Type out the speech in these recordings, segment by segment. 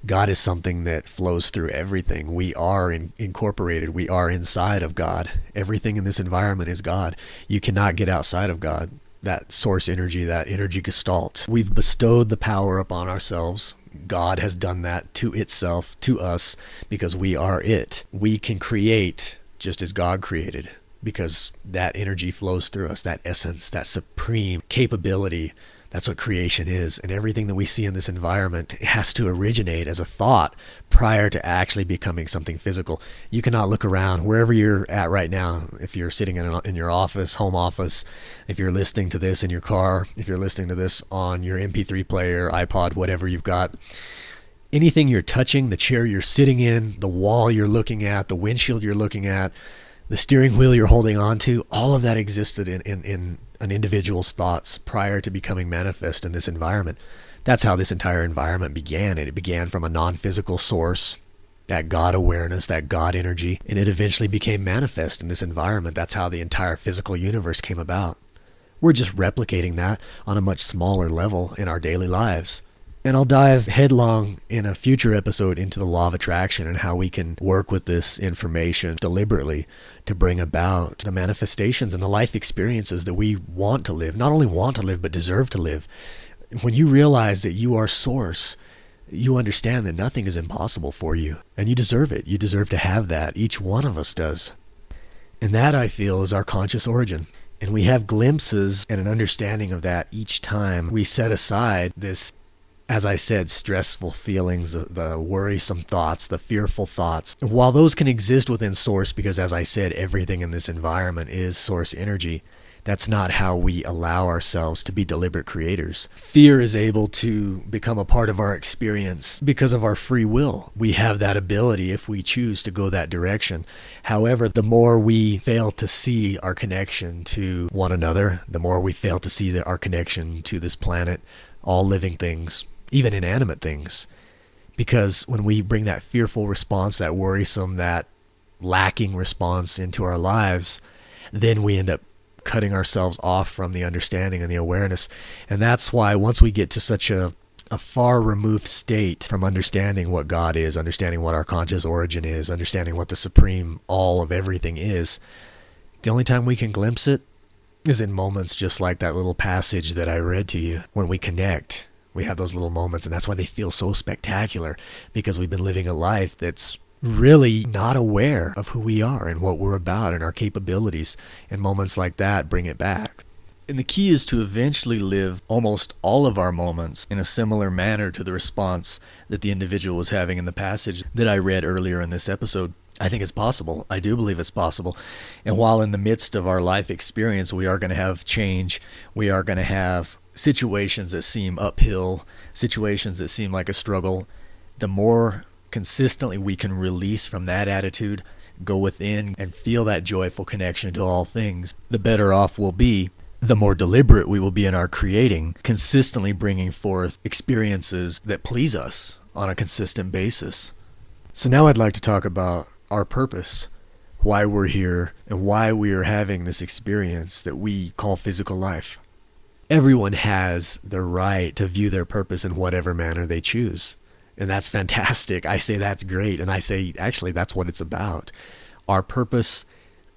God is something that flows through everything. We are incorporated. We are inside of God. Everything in this environment is God. You cannot get outside of God. That source energy, that energy gestalt. We've bestowed the power upon ourselves. God has done that to itself, to us, because we are it. We can create just as God created, because that energy flows through us, that essence, that supreme capability. That's what creation is. And everything that we see in this environment has to originate as a thought prior to actually becoming something physical. You cannot look around wherever you're at right now. If you're sitting in your office, home office, if you're listening to this in your car, if you're listening to this on your MP3 player, iPod, whatever you've got, anything you're touching, the chair you're sitting in, the wall you're looking at, the windshield you're looking at, the steering wheel you're holding on to, all of that existed in an individual's thoughts prior to becoming manifest in this environment. That's how this entire environment began. And it began from a non-physical source, that God awareness, that God energy, and it eventually became manifest in this environment. That's how the entire physical universe came about. We're just replicating that on a much smaller level in our daily lives. And I'll dive headlong in a future episode into the law of attraction and how we can work with this information deliberately to bring about the manifestations and the life experiences that we want to live. Not only want to live, but deserve to live. When you realize that you are source, you understand that nothing is impossible for you. And you deserve it. You deserve to have that. Each one of us does. And that, I feel, is our conscious origin. And we have glimpses and an understanding of that each time we set aside this, as I said, stressful feelings, the worrisome thoughts, the fearful thoughts. While those can exist within source, because as I said, everything in this environment is source energy, that's not how we allow ourselves to be deliberate creators. Fear is able to become a part of our experience because of our free will. We have that ability if we choose to go that direction. However, the more we fail to see our connection to one another, the more we fail to see our connection to this planet, all living things, even inanimate things. Because when we bring that fearful response, that worrisome, that lacking response into our lives, then we end up cutting ourselves off from the understanding and the awareness. And that's why once we get to such a far removed state from understanding what God is, understanding what our conscious origin is, understanding what the supreme all of everything is, the only time we can glimpse it is in moments just like that little passage that I read to you. When we connect, we have those little moments, and that's why they feel so spectacular, because we've been living a life that's really not aware of who we are and what we're about and our capabilities. And moments like that bring it back. And the key is to eventually live almost all of our moments in a similar manner to the response that the individual was having in the passage that I read earlier in this episode. I think it's possible. I do believe it's possible. And while in the midst of our life experience, we are going to have change, we are going to have situations that seem uphill, situations that seem like a struggle, the more consistently we can release from that attitude, go within and feel that joyful connection to all things, the better off we'll be, the more deliberate we will be in our creating, consistently bringing forth experiences that please us on a consistent basis. So now I'd like to talk about our purpose, why we're here, and why we are having this experience that we call physical life. Everyone has the right to view their purpose in whatever manner they choose. And that's fantastic. I say that's great. And I say, actually, that's what it's about. Our purpose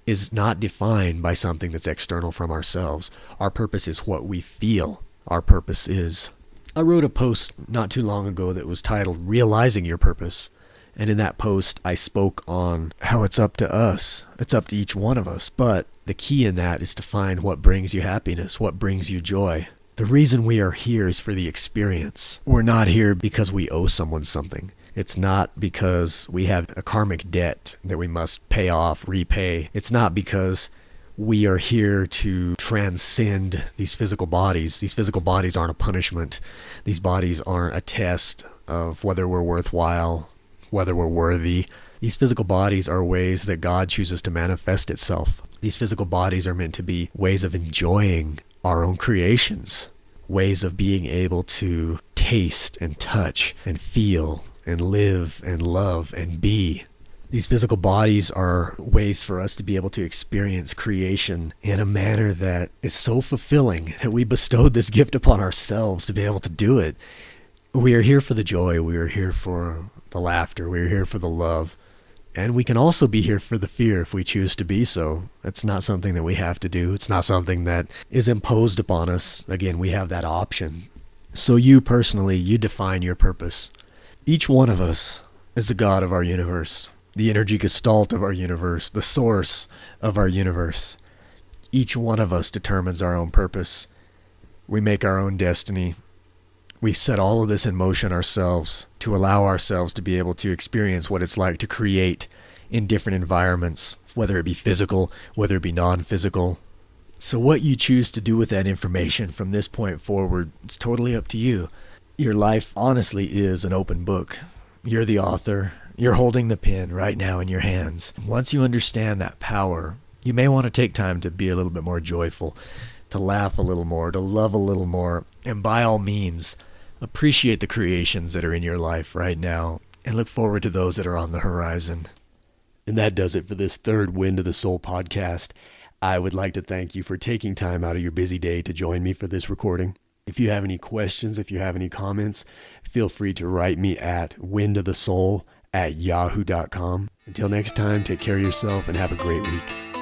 is not defined by something that's external from ourselves. Our purpose is what we feel our purpose is. I wrote a post not too long ago that was titled Realizing Your Purpose. And in that post, I spoke on how it's up to us. It's up to each one of us. But the key in that is to find what brings you happiness, what brings you joy. The reason we are here is for the experience. We're not here because we owe someone something. It's not because we have a karmic debt that we must pay off, repay. It's not because we are here to transcend these physical bodies. These physical bodies aren't a punishment. These bodies aren't a test of whether we're worthwhile, whether we're worthy. These physical bodies are ways that God chooses to manifest itself. These physical bodies are meant to be ways of enjoying our own creations, ways of being able to taste and touch and feel and live and love and be. These physical bodies are ways for us to be able to experience creation in a manner that is so fulfilling that we bestowed this gift upon ourselves to be able to do it. We are here for the joy. We are here for the laughter. We are here for the love. And we can also be here for the fear if we choose to be so. That's not something that we have to do. It's not something that is imposed upon us. Again, we have that option. So you personally, you define your purpose. Each one of us is the God of our universe, the energy gestalt of our universe, the source of our universe. Each one of us determines our own purpose. We make our own destiny. We set all of this in motion ourselves to allow ourselves to be able to experience what it's like to create in different environments, whether it be physical, whether it be non-physical. So what you choose to do with that information from this point forward, it's totally up to you. Your life honestly is an open book. You're the author. You're holding the pen right now in your hands. Once you understand that power, you may want to take time to be a little bit more joyful, to laugh a little more, to love a little more, and by all means, appreciate the creations that are in your life right now and look forward to those that are on the horizon. And that does it for this third Wind of the Soul podcast. I would like to thank you for taking time out of your busy day to join me for this recording. If you have any questions, if you have any comments, feel free to write me at windofthesoul@yahoo.com. Until next time, take care of yourself and have a great week.